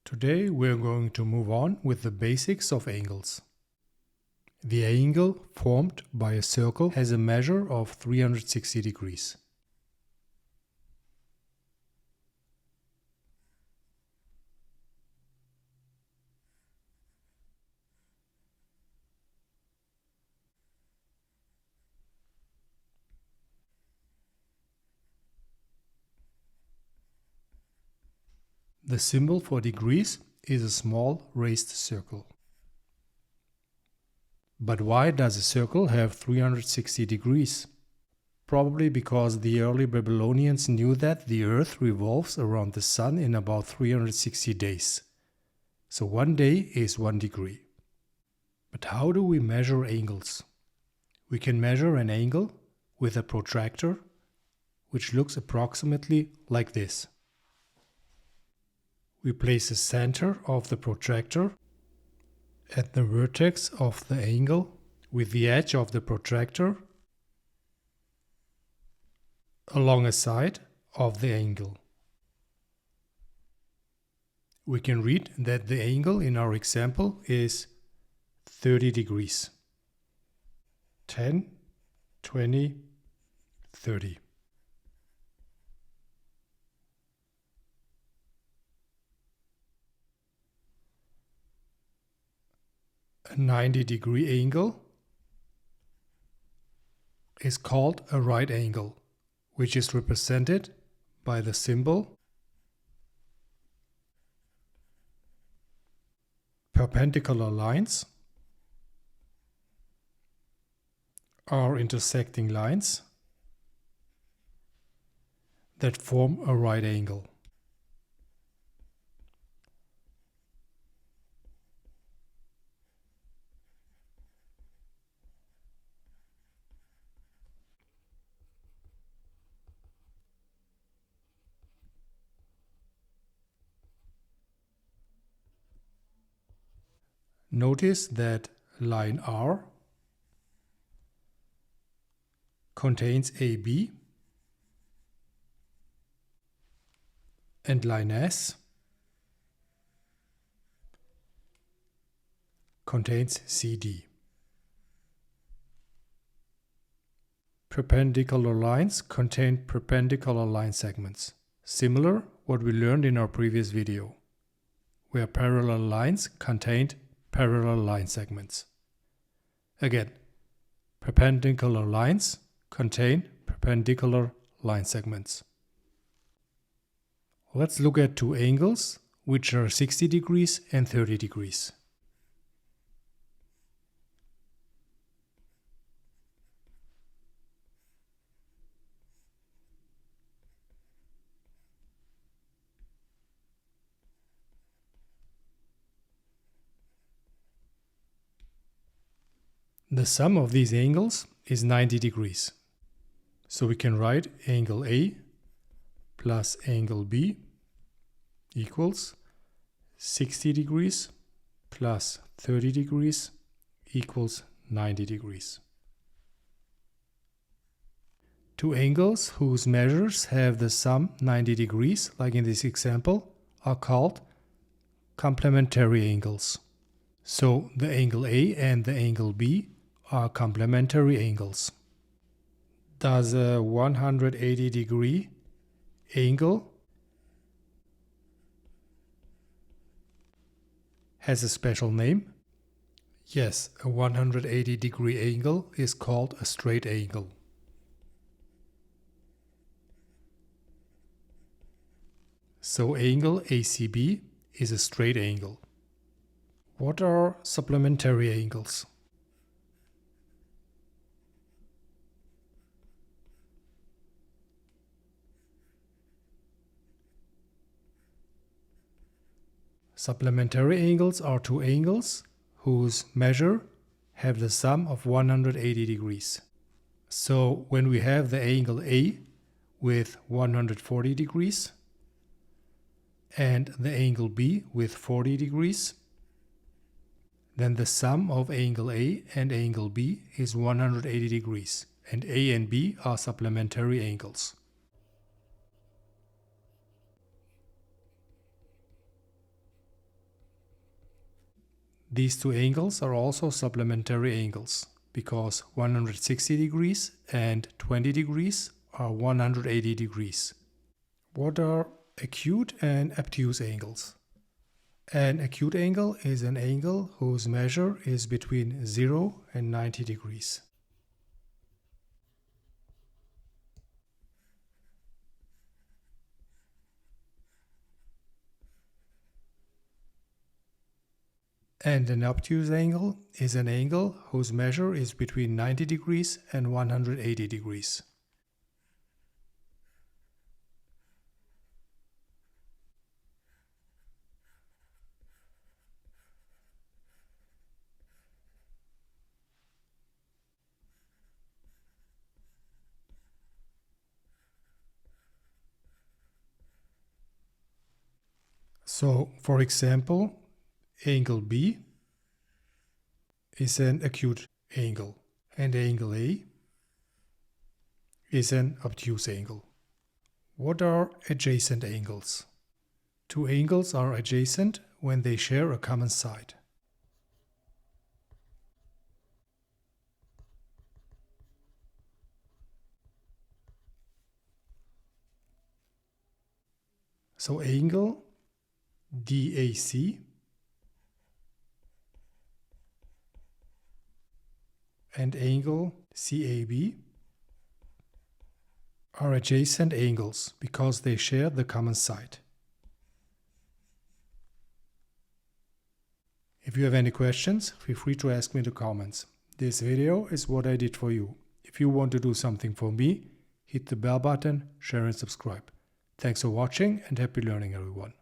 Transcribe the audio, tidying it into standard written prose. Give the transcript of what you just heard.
Today we're going to move on with the basics of angles. The angle formed by a circle has a measure of 360 degrees. The symbol for degrees is a small raised circle. But why does a circle have 360 degrees? Probably because the early Babylonians knew that the Earth revolves around the Sun in about 360 days. So 1 day is 1 degree. But how do we measure angles? We can measure an angle with a protractor, which looks approximately like this. We place the center of the protractor at the vertex of the angle with the edge of the protractor along a side of the angle. We can read that the angle in our example is 30 degrees. 10, 20, 30. A 90-degree angle is called a right angle, which is represented by the symbol perpendicular lines are intersecting lines that form a right angle. Notice that line R contains AB and line S contains CD. Perpendicular lines contain perpendicular line segments, similar what we learned in our previous video, where parallel lines contained parallel line segments. Again, perpendicular lines contain perpendicular line segments. Let's look at two angles which are 60 degrees and 30 degrees. The sum of these angles is 90 degrees. So we can write angle A plus angle B equals 60 degrees plus 30 degrees equals 90 degrees. Two angles whose measures have the sum 90 degrees, like in this example, are called complementary angles. So the angle A and the angle B are complementary angles. Does a 180-degree angle has a special name? Yes, a 180-degree angle is called a straight angle. So angle ACB is a straight angle. What are supplementary angles? Supplementary angles are two angles whose measure have the sum of 180 degrees. So when we have the angle A with 140 degrees and the angle B with 40 degrees, then the sum of angle A and angle B is 180 degrees, and A and B are supplementary angles. These two angles are also supplementary angles because 160 degrees and 20 degrees are 180 degrees. What are acute and obtuse angles? An acute angle is an angle whose measure is between 0 and 90 degrees. And an obtuse angle is an angle whose measure is between 90 degrees and 180 degrees. So, for example, angle B is an acute angle and angle A is an obtuse angle. What are adjacent angles? Two angles are adjacent when they share a common side. So angle DAC and angle CAB are adjacent angles because they share the common side. If you have any questions, feel free to ask me in the comments. This video is what I did for you. If you want to do something for me, hit the bell button, share and subscribe. Thanks for watching and happy learning, everyone.